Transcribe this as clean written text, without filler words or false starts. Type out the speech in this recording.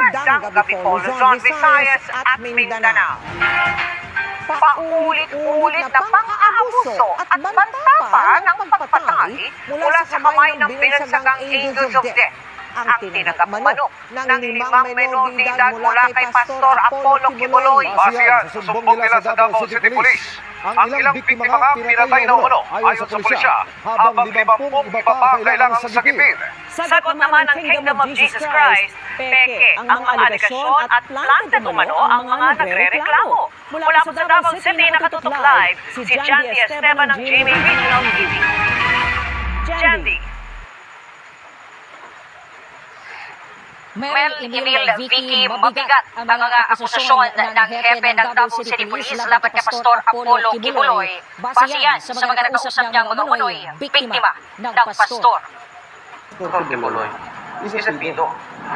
Magandang gabi po, Luzon, Visayas at Mindanao. Paulit-ulit na pang-aabuso at banta pa ng pagpatay mula sa kamay ng binansagang Angels of Death ang tinanggap umano ng 5 menor de edad mula kay Pastor Apollo Kibuloy. Base yan sa sumbong nila sa Davao City Police. Ang ilang biktima nga pinatay na umano ayon sa pulisya, habang 50 iba pa kailangang sagipin. Sagot naman ng Kingdom of Jesus Christ, peke ang mga aligasyon at planted umano ang mga nagre-reklamo. Mula po sa Davao City, nakatutok live si Jandy Esteban ng GMA Regional TV. Jandy. Mel, Emil, Vicky, mabigat ang mga akusasyon ng hepe ng Davao City Police laban kay Pastor Apollo Kibuloy. Base yan sa mga nakausap niyang mga unoy, biktima ng pastor. Pastor Kibuloy is a pedo.